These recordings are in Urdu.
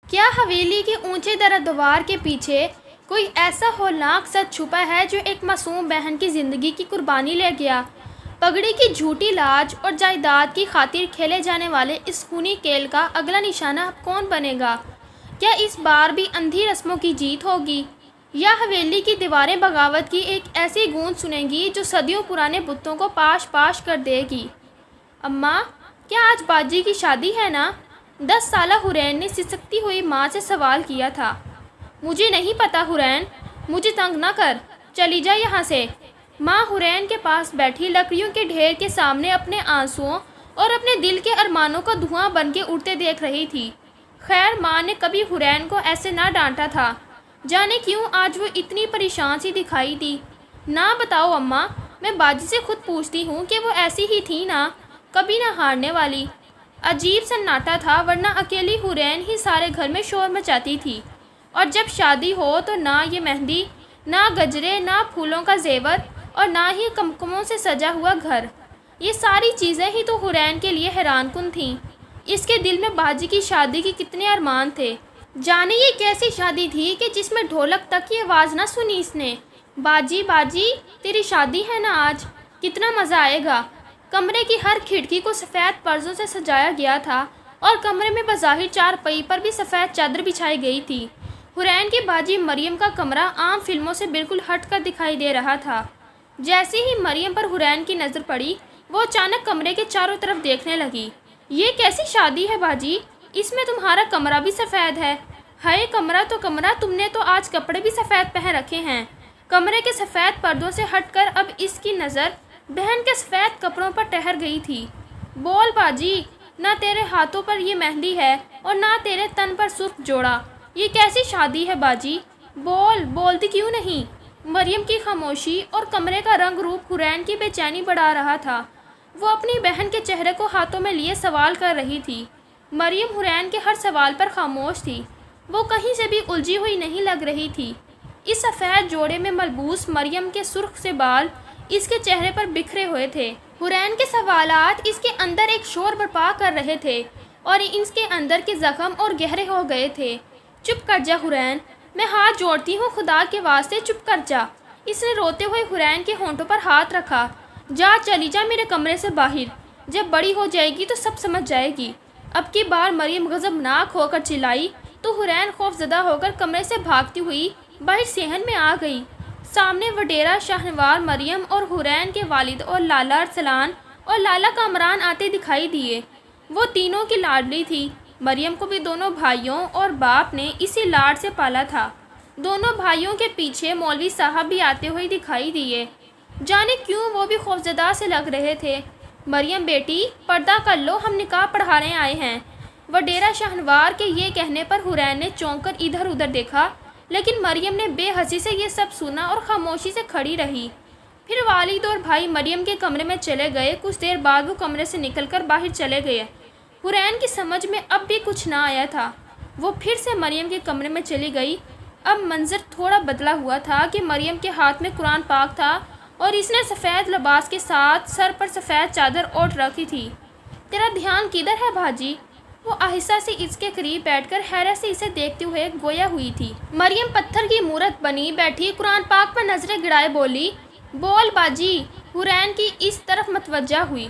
کیا حویلی کے اونچے درادوار کے پیچھے کوئی ایسا ہولناک سچ چھپا ہے جو ایک معصوم بہن کی زندگی کی قربانی لے گیا؟ پگڑی کی جھوٹی لاج اور جائیداد کی خاطر کھیلے جانے والے اس خونی کھیل کا اگلا نشانہ اب کون بنے گا؟ کیا اس بار بھی اندھی رسموں کی جیت ہوگی، یا حویلی کی دیواریں بغاوت کی ایک ایسی گونج سنیں گی جو صدیوں پرانے بتوں کو پاش پاش کر دے گی؟ اماں، کیا آج باجی کی شادی ہے نا؟ 10 سالہ حورین نے سسکتی ہوئی ماں سے سوال کیا تھا۔ مجھے نہیں پتا حورین، مجھے تنگ نہ کر، چلی جا یہاں سے۔ ماں حورین کے پاس بیٹھی لکڑیوں کے ڈھیر کے سامنے اپنے آنسوؤں اور اپنے دل کے ارمانوں کو دھواں بن کے اڑتے دیکھ رہی تھی۔ خیر، ماں نے کبھی حورین کو ایسے نہ ڈانٹا تھا، جانے کیوں آج وہ اتنی پریشان سی دکھائی دی۔ نہ بتاؤ اماں، میں باجی سے خود پوچھتی ہوں کہ وہ ایسی ہی تھی نا، کبھی نہ ہارنے والی۔ عجیب سناٹا تھا، ورنہ اکیلی حورین ہی سارے گھر میں شور مچاتی تھی، اور جب شادی ہو تو نہ یہ مہندی، نہ گجرے، نہ پھولوں کا زیور، اور نہ ہی کمکموں سے سجا ہوا گھر۔ یہ ساری چیزیں ہی تو حورین کے لیے حیران کن تھیں۔ اس کے دل میں باجی کی شادی کی کتنے ارمان تھے۔ جانے یہ کیسی شادی تھی کہ جس میں ڈھولک تک کی آواز نہ سنی اس نے۔ باجی باجی، تیری شادی ہے نا آج، کتنا مزہ آئے گا۔ کمرے کی ہر کھڑکی کو سفید پردوں سے سجایا گیا تھا، اور کمرے میں بظاہر چارپائی پر بھی سفید چادر بچھائی گئی تھی۔ حورین کی باجی مریم کا کمرہ عام فلموں سے بالکل ہٹ کر دکھائی دے رہا تھا۔ جیسے ہی مریم پر حورین کی نظر پڑی، وہ اچانک کمرے کے چاروں طرف دیکھنے لگی۔ یہ کیسی شادی ہے باجی؟ اس میں تمہارا کمرہ بھی سفید ہے۔ ہائے، کمرہ تو کمرہ، تم نے تو آج کپڑے بھی سفید پہن رکھے ہیں۔ کمرے کے سفید پردوں سے ہٹ کر اب اس کی نظر بہن کے سفید کپڑوں پر ٹہر گئی تھی۔ بول باجی، نہ تیرے ہاتھوں پر یہ مہندی ہے اور نہ تیرے تن پر سرخ جوڑا، یہ کیسی شادی ہے باجی؟ بول، بولتی کیوں نہیں؟ مریم کی خاموشی اور کمرے کا رنگ روپ حورین کی بے چینی بڑھا رہا تھا۔ وہ اپنی بہن کے چہرے کو ہاتھوں میں لیے سوال کر رہی تھی۔ مریم حورین کے ہر سوال پر خاموش تھی، وہ کہیں سے بھی الجھی ہوئی نہیں لگ رہی تھی۔ اس سفید جوڑے میں ملبوس مریم کے سرخ سے بال اس کے چہرے پر بکھرے ہوئے تھے۔ حورین کے سوالات اس کے اندر ایک شور برپا کر رہے تھے، اور اس کے اندر کے زخم اور گہرے ہو گئے تھے۔ چپ کر جا حورین، میں ہاتھ جوڑتی ہوں، خدا کے واسطے چپ کر جا۔ اس نے روتے ہوئے حورین کے ہونٹوں پر ہاتھ رکھا۔ جا، چلی جا میرے کمرے سے باہر، جب بڑی ہو جائے گی تو سب سمجھ جائے گی۔ اب کی بار مریم غضبناک ہو کر چلائی تو حورین خوف زدہ ہو کر کمرے سے بھاگتی ہوئی باہر صحن میں آ گئی۔ سامنے وڈیرا شاہنوار مریم اور حورین کے والد اور لالا ارسلان اور لالا کامران آتے دکھائی دیے۔ وہ تینوں کی لاڈلی تھی۔ مریم کو بھی دونوں بھائیوں اور باپ نے اسی لاڈ سے پالا تھا۔ دونوں بھائیوں کے پیچھے مولوی صاحب بھی آتے ہوئے دکھائی دیے، جانے کیوں وہ بھی خوفزدہ سے لگ رہے تھے۔ مریم بیٹی، پردہ کر لو، ہم نکاح پڑھانے آئے ہیں۔ وڈیرا شاہنوار کے یہ کہنے پر حورین نے چونک کر ادھر ادھر دیکھا، لیکن مریم نے بے حسی سے یہ سب سنا اور خاموشی سے کھڑی رہی۔ پھر والد اور بھائی مریم کے کمرے میں چلے گئے۔ کچھ دیر بعد وہ کمرے سے نکل کر باہر چلے گئے۔ حورین کی سمجھ میں اب بھی کچھ نہ آیا تھا۔ وہ پھر سے مریم کے کمرے میں چلی گئی۔ اب منظر تھوڑا بدلا ہوا تھا کہ مریم کے ہاتھ میں قرآن پاک تھا، اور اس نے سفید لباس کے ساتھ سر پر سفید چادر اوڑھ رکھی تھی۔ تیرا دھیان کدھر ہے باجی؟ وہ آہستہ سے اس کے قریب بیٹھ کر حیرت سے اسے دیکھتے ہوئے گویا ہوئی تھی۔ مریم پتھر کی مورت بنی بیٹھی قرآن پاک پر نظریں گڑائے بولی، بول باجی۔ حورین کی اس طرف متوجہ ہوئی۔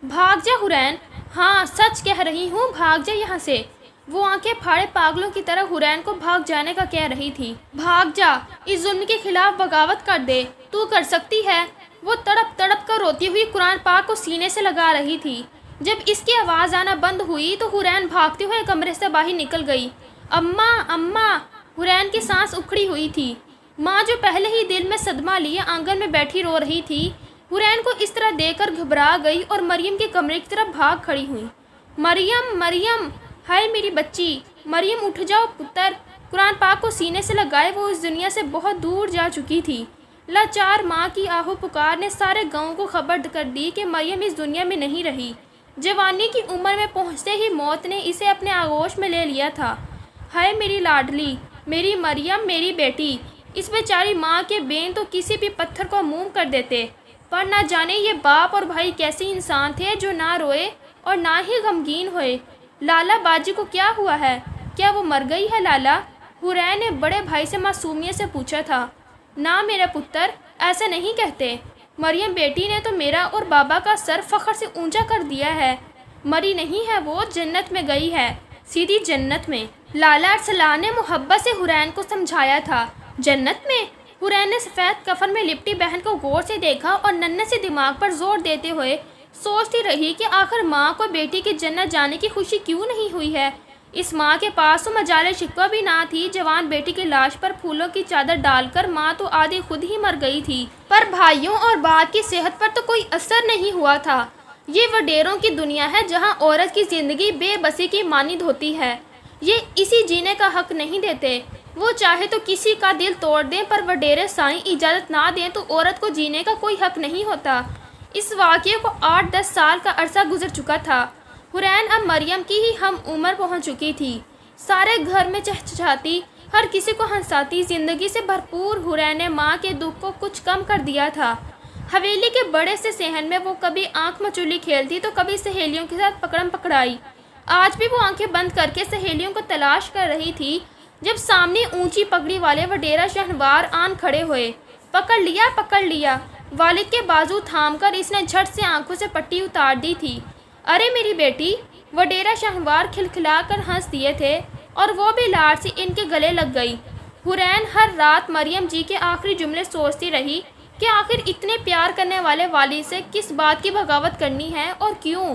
بھاگ جا حورین، ہاں سچ کہہ رہی ہوں، بھاگ جا یہاں سے۔ وہ آنکھیں پھاڑے پاگلوں کی طرح حورین کو بھاگ جانے کا کہہ رہی تھی۔ بھاگ جا، اس ظلم کے خلاف بغاوت کر دے، تو کر سکتی ہے۔ وہ تڑپ تڑپ کر روتی ہوئی قرآن پاک کو سینے سے لگا رہی تھی۔ جب اس کی آواز آنا بند ہوئی تو حورین بھاگتے ہوئے کمرے سے باہر نکل گئی۔ اماں، اماں، حورین کی سانس اکھڑی ہوئی تھی۔ ماں جو پہلے ہی دل میں صدمہ لیے آنگن میں بیٹھی رو رہی تھی، حورین کو اس طرح دیکھ کر گھبرا گئی اور مریم کے کمرے کی طرف بھاگ کھڑی ہوئی۔ مریم، مریم، ہائے میری بچی، مریم اٹھ جاؤ پتر۔ قرآن پاک کو سینے سے لگائے وہ اس دنیا سے بہت دور جا چکی تھی۔ لاچار ماں کی آہو پکار نے سارے گاؤں کو خبر کر دی کہ مریم اس دنیا میں نہیں رہی۔ جوانی کی عمر میں پہنچتے ہی موت نے اسے اپنے آغوش میں لے لیا تھا۔ ہائے میری لاڈلی، میری مریم، میری بیٹی۔ اس بیچاری ماں کے بین تو کسی بھی پتھر کو موم کر دیتے، پر نہ جانے یہ باپ اور بھائی کیسے انسان تھے جو نہ روئے اور نہ ہی غمگین ہوئے۔ لالا باجی کو کیا ہوا ہے؟ کیا وہ مر گئی ہے لالا؟ حورین نے بڑے بھائی سے معصومیت سے پوچھا تھا۔ نہ میرے پتر، ایسا نہیں کہتے۔ مریم بیٹی نے تو میرا اور بابا کا سر فخر سے اونچا کر دیا ہے۔ مری نہیں ہے، وہ جنت میں گئی ہے، سیدھی جنت میں۔ لالا ارسلان نے محبت سے حورین کو سمجھایا تھا۔ جنت میں؟ حورین نے سفید کفن میں لپٹی بہن کو غور سے دیکھا اور ننھے سے دماغ پر زور دیتے ہوئے سوچتی رہی کہ آخر ماں کو بیٹی کی جنت جانے کی خوشی کیوں نہیں ہوئی ہے۔ اس ماں کے پاس تو مجال شکوہ بھی نہ تھی۔ جوان بیٹی کی لاش پر پھولوں کی چادر ڈال کر ماں تو آدھی خود ہی مر گئی تھی، پر بھائیوں اور باپ کی صحت پر تو کوئی اثر نہیں ہوا تھا۔ یہ وڈیروں کی دنیا ہے جہاں عورت کی زندگی بے بسی کی مانند ہوتی ہے۔ یہ اسی جینے کا حق نہیں دیتے۔ وہ چاہے تو کسی کا دل توڑ دیں، پر وڈیرے سائیں اجازت نہ دیں تو عورت کو جینے کا کوئی حق نہیں ہوتا۔ اس واقعے کو 8-10 سال کا عرصہ گزر چکا تھا۔ حورین اب مریم کی ہی ہم عمر پہنچ چکی تھی۔ سارے گھر میں چہچہاتی، ہر کسی کو ہنساتی زندگی سے بھرپور حورین نے ماں کے دکھ کو کچھ کم کر دیا تھا۔ حویلی کے بڑے سے صحن میں وہ کبھی آنکھ مچولی کھیلتی تو کبھی سہیلیوں کے ساتھ پکڑم پکڑائی۔ آج بھی وہ آنکھیں بند کر کے سہیلیوں کو تلاش کر رہی تھی جب سامنے اونچی پگڑی والے وڈیرا شہنوار آن کھڑے ہوئے۔ پکڑ لیا، پکڑ لیا۔ والد کے بازو تھام کر اس نے جھٹ سے آنکھوں سے پٹی اتار دی تھی۔ ارے میری بیٹی! وڈیرا شہنوار کھلکھلا کر ہنس دیے تھے اور وہ بھی لاڈ سے ان کے گلے لگ گئی۔ حورین ہر رات مریم جی کے آخری جملے سوچتی رہی کہ آخر اتنے پیار کرنے والے والد سے کس بات کی بغاوت کرنی ہے اور کیوں؟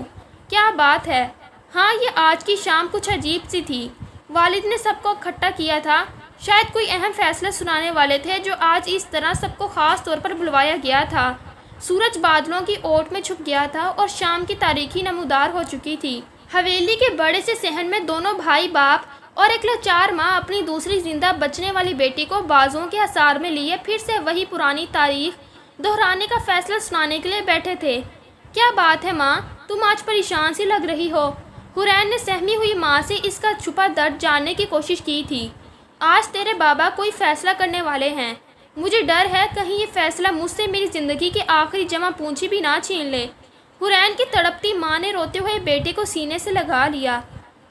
کیا بات ہے؟ ہاں، یہ آج کی شام کچھ عجیب سی تھی۔ والد نے سب کو اکٹھا کیا تھا، شاید کوئی اہم فیصلہ سنانے والے تھے جو آج اس طرح سب کو خاص طور پر بلوایا گیا تھا۔ سورج بادلوں کی اوٹ میں چھپ گیا تھا اور شام کی تاریکی نمودار ہو چکی تھی۔ حویلی کے بڑے سے صحن میں دونوں بھائی باپ اور ایک لاچار ماں اپنی دوسری زندہ بچنے والی بیٹی کو بازوؤں کے حصار میں لیے پھر سے وہی پرانی تاریخ دہرانے کا فیصلہ سنانے کے لیے بیٹھے تھے۔ کیا بات ہے ماں، تم آج پریشان سی لگ رہی ہو؟ حورین نے سہمی ہوئی ماں سے اس کا چھپا درد جاننے کی کوشش کی تھی۔ آج تیرے بابا کوئی فیصلہ کرنے والے ہیں۔ مجھے ڈر ہے کہیں یہ فیصلہ مجھ سے میری زندگی کی آخری جمع پونچھی بھی نہ چھین لے۔ حورین کی تڑپتی ماں نے روتے ہوئے بیٹے کو سینے سے لگا لیا۔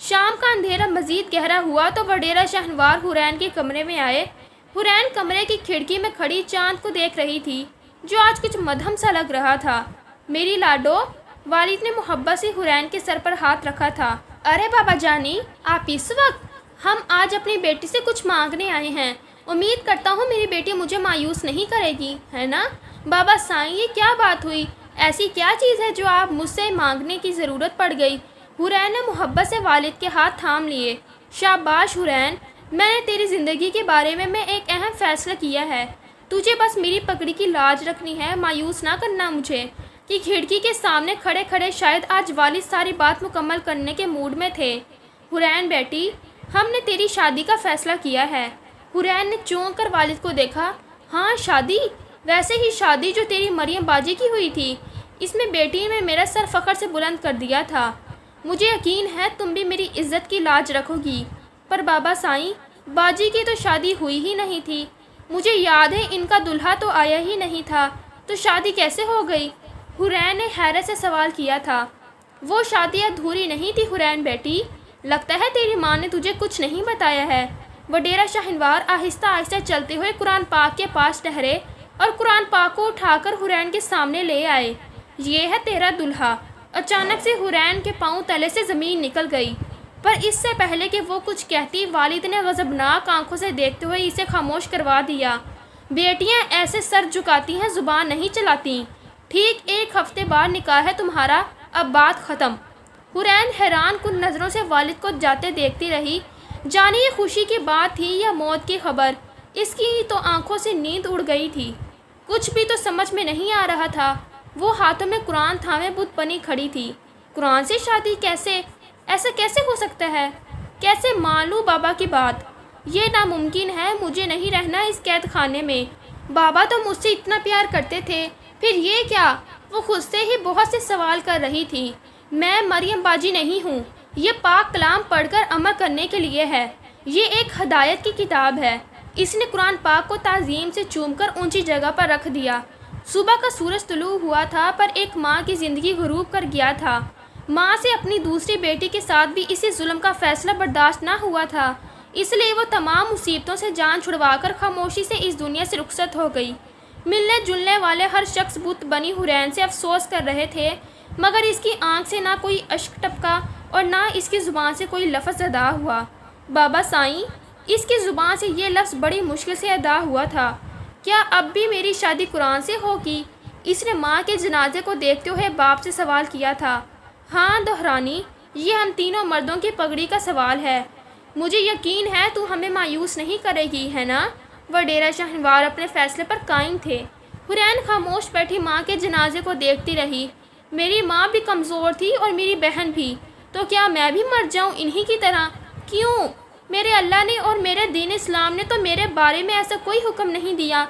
شام کا اندھیرا مزید گہرا ہوا تو وڈیرا شہنوار حورین کے کمرے میں آئے۔ حورین کمرے کی کھڑکی میں کھڑی چاند کو دیکھ رہی تھی جو آج کچھ مدھم سا لگ رہا تھا۔ میری لاڈو! والد نے محبت سے حورین کے سر پر ہاتھ رکھا تھا۔ ارے بابا جانی، آپ اس وقت؟ ہم آج اپنی بیٹی سے کچھ مانگنے آئے ہیں۔ امید کرتا ہوں میری بیٹی مجھے مایوس نہیں کرے گی، ہے نا؟ بابا سائیں، یہ کیا بات ہوئی؟ ایسی کیا چیز ہے جو آپ مجھ سے مانگنے کی ضرورت پڑ گئی؟ حورین نے محبت سے والد کے ہاتھ تھام لیے۔ شاباش حورین، میں نے تیری زندگی کے بارے میں ایک اہم فیصلہ کیا ہے۔ تجھے بس میری پگڑی کی لاج رکھنی ہے، مایوس نہ کرنا مجھے۔ کہ کھڑکی کے سامنے کھڑے کھڑے شاید آج والد ساری بات مکمل کرنے کے موڈ میں تھے۔ حورین بیٹی، ہم نے تیری شادی کا فیصلہ کیا ہے۔ حورین نے چونک کر والد کو دیکھا۔ ہاں، شادی؟ ویسے ہی شادی جو تیری مریم باجی کی ہوئی تھی۔ اس میں بیٹی نے میرا سر فخر سے بلند کر دیا تھا۔ مجھے یقین ہے تم بھی میری عزت کی لاج رکھو گی۔ پر بابا سائیں، باجی کی تو شادی ہوئی ہی نہیں تھی۔ مجھے یاد ہے ان کا دلہا تو آیا ہی نہیں تھا، تو شادی کیسے ہو گئی؟ حورین نے حیرت سے سوال کیا تھا۔ وہ شادی ادھوری نہیں تھی حورین بیٹی۔ لگتا ہے تیری ماں نے تجھے کچھ نہیں بتایا ہے۔ وڈیرا شہنوار آہستہ آہستہ چلتے ہوئے قرآن پاک کے پاس ٹھہرے اور قرآن پاک کو اٹھا کر حورین کے سامنے لے آئے۔ یہ ہے تیرا دلہا۔ اچانک سے حورین کے پاؤں تلے سے زمین نکل گئی، پر اس سے پہلے کہ وہ کچھ کہتی والد نے غضبناک آنکھوں سے دیکھتے ہوئے اسے خاموش کروا دیا۔ بیٹیاں ایسے سر جھکاتی ہیں، زبان نہیں چلاتی۔ ٹھیک 1 ہفتے بعد نکاح ہے تمہارا، اب بات ختم۔ حورین حیران کن نظروں سے والد کو جاتے دیکھتی رہی، جانے یہ خوشی کی بات تھی یا موت کی خبر۔ اس کی تو آنکھوں سے نیند اڑ گئی تھی۔ کچھ بھی تو سمجھ میں نہیں آ رہا تھا۔ وہ ہاتھوں میں قرآن تھامے بت بنی کھڑی تھی۔ قرآن سے شادی کیسے؟ ایسا کیسے ہو سکتا ہے؟ کیسے مان لوں بابا کی بات؟ یہ ناممکن ہے، مجھے نہیں رہنا اس قید خانے میں۔ بابا تو مجھ سے اتنا پیار کرتے تھے، پھر یہ کیا؟ وہ خود سے ہی بہت سے سوال کر رہی تھی۔ میں مریم باجی نہیں ہوں۔ یہ پاک کلام پڑھ کر عمل کرنے کے لیے ہے۔ یہ ایک ہدایت کی کتاب ہے۔ اس نے قرآن پاک کو تعظیم سے چوم کر اونچی جگہ پر رکھ دیا۔ صبح کا سورج طلوع ہوا تھا، پر ایک ماں کی زندگی غروب کر گیا تھا۔ ماں سے اپنی دوسری بیٹی کے ساتھ بھی اسی ظلم کا فیصلہ برداشت نہ ہوا تھا، اس لیے وہ تمام مصیبتوں سے جان چھڑوا کر خاموشی سے اس دنیا سے رخصت ہو گئی۔ ملنے جلنے والے ہر شخص بت بنی حورین سے افسوس کر رہے تھے، مگر اس کی آنکھ سے نہ کوئی اشک ٹپکا اور نہ اس کی زبان سے کوئی لفظ ادا ہوا۔ بابا سائیں، اس کی زبان سے یہ لفظ بڑی مشکل سے ادا ہوا تھا، کیا اب بھی میری شادی قرآن سے ہوگی؟ اس نے ماں کے جنازے کو دیکھتے ہوئے باپ سے سوال کیا تھا۔ ہاں دہرانی، یہ ہم تینوں مردوں کی پگڑی کا سوال ہے۔ مجھے یقین ہے تو ہمیں مایوس نہیں کرے گی، ہے نا؟ وڈیرا شہنوار اپنے فیصلے پر قائم تھے۔ حورین خاموش بیٹھی ماں کے جنازے کو دیکھتی رہی۔ میری ماں بھی کمزور تھی اور میری بہن بھی، تو کیا میں بھی مر جاؤں انہی کی طرح؟ کیوں؟ میرے اللہ نے اور میرے دین اسلام نے تو میرے بارے میں ایسا کوئی حکم نہیں دیا۔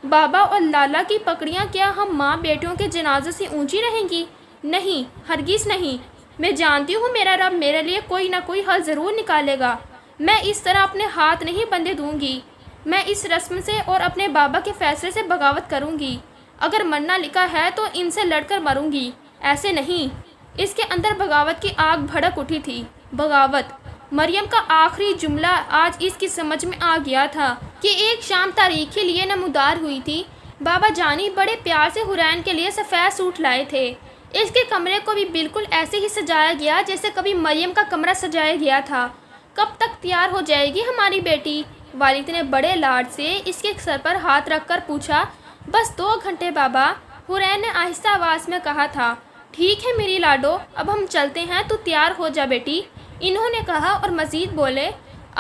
بابا اور لالا کی پکڑیاں کیا ہم ماں بیٹیوں کے جنازوں سے اونچی رہیں گی؟ نہیں، ہرگز نہیں۔ میں جانتی ہوں میرا رب میرے لیے کوئی نہ کوئی حل ضرور نکالے گا۔ میں اس طرح اپنے ہاتھ نہیں بندھے دوں گی۔ میں اس رسم سے اور اپنے بابا کے فیصلے سے بغاوت کروں گی۔ اگر مرنا لکھا ہے تو ان سے لڑ کر مروں گی، ایسے نہیں۔ اس کے اندر بغاوت کی آگ بھڑک اٹھی تھی۔ بغاوت، مریم کا آخری جملہ آج اس کی سمجھ میں آ گیا تھا کہ ایک شام تاریخی لیے نمودار ہوئی تھی۔ بابا جانی بڑے پیار سے حورین کے لیے سفید سوٹ لائے تھے۔ اس کے کمرے کو بھی بالکل ایسے ہی سجایا گیا جیسے کبھی مریم کا کمرہ سجایا گیا تھا۔ کب تک تیار ہو جائے گی ہماری بیٹی؟ والد نے بڑے لاڈ سے اس کے سر پر ہاتھ رکھ کر پوچھا۔ بس 2 گھنٹے بابا، حورین نے آہستہ آواز میں کہا تھا۔ ٹھیک ہے میری لاڈو، اب ہم چلتے ہیں، تو تیار ہو جا بیٹی، انہوں نے کہا اور مزید بولے،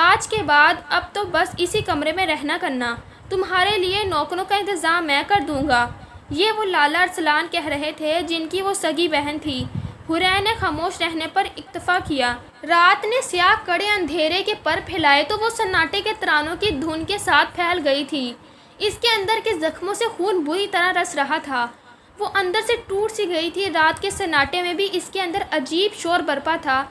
آج کے بعد اب تو بس اسی کمرے میں رہنا کرنا، تمہارے لیے نوکروں کا انتظام میں کر دوں گا۔ یہ وہ لالا ارسلان کہہ رہے تھے جن کی وہ سگی بہن تھی۔ حورین نے خاموش رہنے پر اکتفا کیا۔ رات نے سیاہ کڑے اندھیرے کے پر پھیلائے تو وہ سناٹے کے ترانوں کی دھن کے ساتھ پھیل گئی تھی۔ اس کے اندر کے زخموں سے خون بری طرح رس رہا تھا، وہ اندر سے ٹوٹ سی گئی تھی۔ رات کے سناٹے میں بھی اس کے اندر عجیب شور برپا تھا۔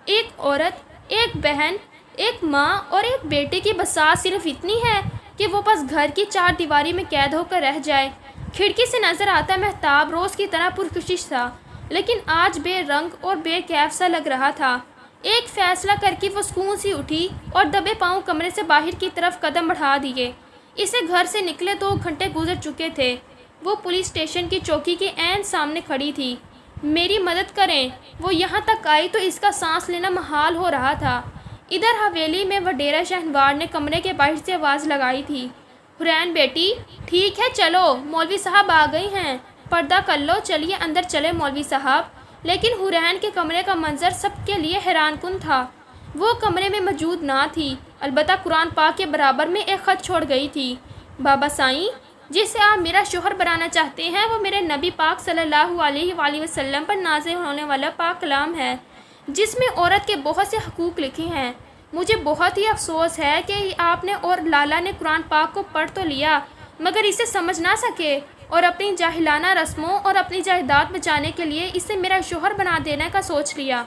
ایک عورت، ایک بہن، ایک ماں اور ایک بیٹے کی بساط صرف اتنی ہے کہ وہ بس گھر کی 4 دیواری میں قید ہو کر رہ جائے۔ کھڑکی سے نظر آتا مہتاب روز کی طرح پرکشش تھا، لیکن آج بے رنگ اور بے کیف سا لگ رہا تھا۔ ایک فیصلہ کر کے وہ سکون سی اٹھی اور دبے پاؤں کمرے سے باہر کی طرف قدم بڑھا دیے۔ اسے گھر سے نکلے 2 گھنٹے گزر چکے تھے۔ وہ پولیس اسٹیشن کی چوکی کے عین سامنے کھڑی تھی۔ میری مدد کریں، وہ یہاں تک آئی تو اس کا سانس لینا محال ہو رہا تھا۔ ادھر حویلی میں وڈیرا شہنوار نے کمرے کے باہر سے آواز لگائی تھی۔ حورین بیٹی، ٹھیک ہے چلو، مولوی صاحب آ گئے ہیں، پردہ کر لو، چلیے اندر چلے مولوی صاحب۔ لیکن حورین کے کمرے کا منظر سب کے لیے حیران کن تھا۔ وہ کمرے میں موجود نہ تھی، البتہ قرآن پاک کے برابر میں ایک خط چھوڑ گئی تھی۔ بابا سائیں، جسے آپ میرا شوہر بنانا چاہتے ہیں وہ میرے نبی پاک صلی اللہ علیہ وآلہ وسلم پر نازل ہونے والا پاک کلام ہے، جس میں عورت کے بہت سے حقوق لکھے ہیں۔ مجھے بہت ہی افسوس ہے کہ آپ نے اور لالا نے قرآن پاک کو پڑھ تو لیا مگر اسے سمجھ نہ سکے اور اپنی جاہلانہ رسموں اور اپنی جائیداد بچانے کے لیے اسے میرا شوہر بنا دینے کا سوچ لیا۔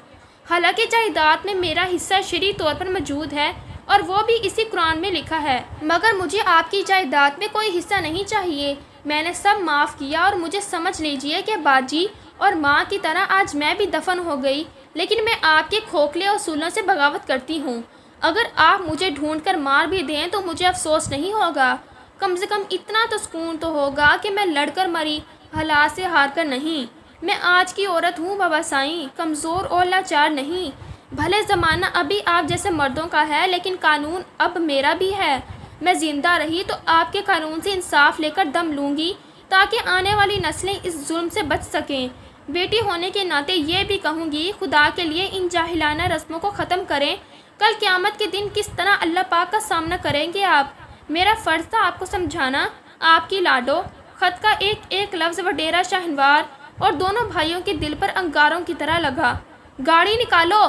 حالانکہ جائیداد میں میرا حصہ شرعی طور پر موجود ہے اور وہ بھی اسی قرآن میں لکھا ہے، مگر مجھے آپ کی جائیداد میں کوئی حصہ نہیں چاہیے۔ میں نے سب معاف کیا اور مجھے سمجھ لیجئے کہ باجی اور ماں کی طرح آج میں بھی دفن ہو گئی، لیکن میں آپ کے کھوکھلے اصولوں سے بغاوت کرتی ہوں۔ اگر آپ مجھے ڈھونڈ کر مار بھی دیں تو مجھے افسوس نہیں ہوگا، کم سے کم اتنا تو سکون تو ہوگا کہ میں لڑ کر مری، حالات سے ہار کر نہیں۔ میں آج کی عورت ہوں بابا سائیں، کمزور اور لاچار نہیں۔ بھلے زمانہ ابھی آپ جیسے مردوں کا ہے لیکن قانون اب میرا بھی ہے۔ میں زندہ رہی تو آپ کے قانون سے انصاف لے کر دم لوں گی تاکہ آنے والی نسلیں اس ظلم سے بچ سکیں۔ بیٹی ہونے کے ناطے یہ بھی کہوں گی، خدا کے لیے ان جاہلانہ رسموں کو ختم کریں۔ کل قیامت کے دن کس طرح اللہ پاک کا سامنا کریں گے آپ؟ میرا فرض تھا آپ کو سمجھانا۔ آپ کی لاڈو۔ خط کا ایک ایک لفظ وڈیرا شہنوار اور دونوں بھائیوں کے دل پر انگاروں کی طرح لگا۔ گاڑی نکالو،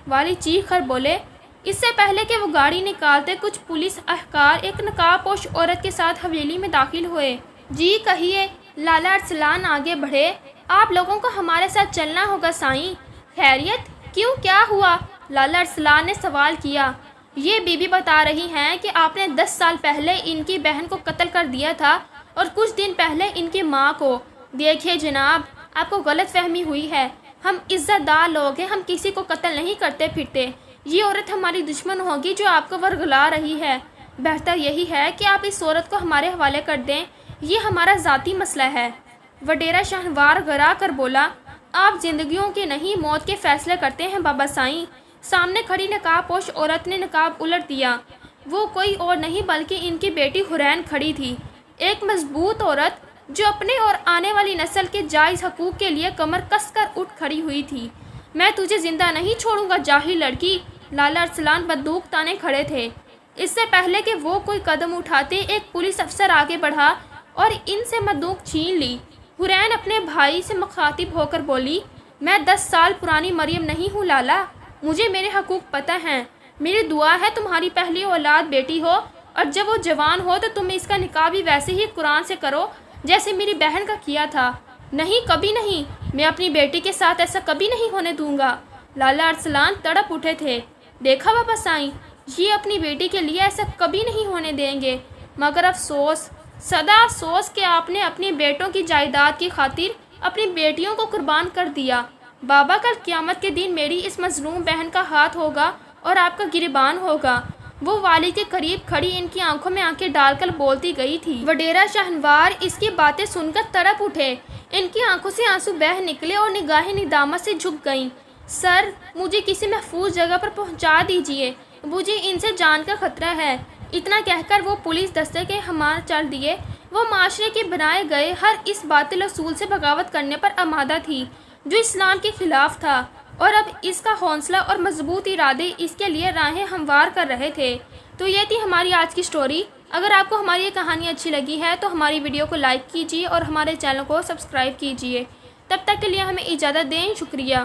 والد چیخ کر بولے۔ اس سے پہلے کہ وہ گاڑی نکالتے کچھ پولیس اہلکار ایک نقاب پوش عورت کے ساتھ حویلی میں داخل ہوئے۔ جی کہیے، لالا ارسلان آگے بڑھے۔ آپ لوگوں کو ہمارے ساتھ چلنا ہوگا سائیں۔ خیریت؟ کیوں، کیا ہوا؟ لالا ارسلان نے سوال کیا۔ یہ بی بی بتا رہی ہیں کہ آپ نے 10 سال پہلے ان کی بہن کو قتل کر دیا تھا اور کچھ دن پہلے ان کی ماں کو۔ دیکھیے جناب، آپ کو غلط فہمی ہوئی ہے، ہم عزت دار لوگ ہیں، ہم کسی کو قتل نہیں کرتے پھرتے۔ یہ عورت ہماری دشمن ہوگی جو آپ کو ورگلا رہی ہے۔ بہتر یہی ہے کہ آپ اس عورت کو ہمارے حوالے کر دیں، یہ ہمارا ذاتی مسئلہ ہے۔ وڈیرا شاہنوار گرا کر بولا، آپ زندگیوں کے نہیں موت کے فیصلے کرتے ہیں بابا سائیں۔ سامنے کھڑی نقاب پوش عورت نے نقاب الٹ دیا۔ وہ کوئی اور نہیں بلکہ ان کی بیٹی حورین کھڑی تھی، ایک مضبوط عورت جو اپنے اور آنے والی نسل کے جائز حقوق کے لیے کمر کس کر اٹھ کھڑی ہوئی تھی۔ میں تجھے زندہ نہیں چھوڑوں گا جاہل لڑکی۔ لالا ارسلان بندوق تانے کھڑے تھے۔ اس سے پہلے کہ وہ کوئی قدم اٹھاتے ایک پولیس افسر آگے بڑھا اور ان سے بندوق چھین لی۔ حورین اپنے بھائی سے مخاطب ہو کر بولی، میں 10 سال پرانی مریم نہیں ہوں لالا، مجھے میرے حقوق پتہ ہیں۔ میری دعا ہے تمہاری پہلی اولاد بیٹی ہو اور جب وہ جوان ہو تو تم اس کا نکاح بھی ویسے ہی قرآن سے کرو جیسے میری بہن کا کیا تھا۔ نہیں، کبھی نہیں، میں اپنی بیٹی کے ساتھ ایسا کبھی نہیں ہونے دوں گا۔ لالا ارسلان تڑپ اٹھے تھے۔ دیکھا بابا سائیں، یہ اپنی بیٹی کے لیے ایسا کبھی نہیں ہونے دیں گے، مگر افسوس، سدا افسوس کہ آپ نے اپنی بیٹوں کی جائیداد کی خاطر اپنی بیٹیوں کو قربان کر دیا۔ بابا کل قیامت کے دن میری اس مظلوم بہن کا ہاتھ ہوگا اور آپ کا گریبان ہوگا۔ وہ والد کے قریب کھڑی ان کی آنکھوں میں آنکھیں ڈال کر بولتی گئی تھی۔ وڈیرا شاہنوار اس کی باتیں سن کر تڑپ اٹھے۔ ان کی آنکھوں سے آنسو بہہ نکلے اور نگاہیں ندامت سے جھک گئیں۔ سر، مجھے کسی محفوظ جگہ پر پہنچا دیجیے، مجھے ان سے جان کا خطرہ ہے۔ اتنا کہہ کر وہ پولیس دستے کے ہمار چل دیے۔ وہ معاشرے کے بنائے گئے ہر اس باطل اصول سے بغاوت کرنے پر آمادہ تھی جو اسلام کے خلاف تھا، اور اب اس کا حوصلہ اور مضبوط ارادے اس کے لیے راہیں ہموار کر رہے تھے۔ تو یہ تھی ہماری آج کی سٹوری۔ اگر آپ کو ہماری یہ کہانی اچھی لگی ہے تو ہماری ویڈیو کو لائک کیجیے اور ہمارے چینل کو سبسکرائب کیجیے۔ تب تک کے لیے ہمیں اجازت دیں، شکریہ۔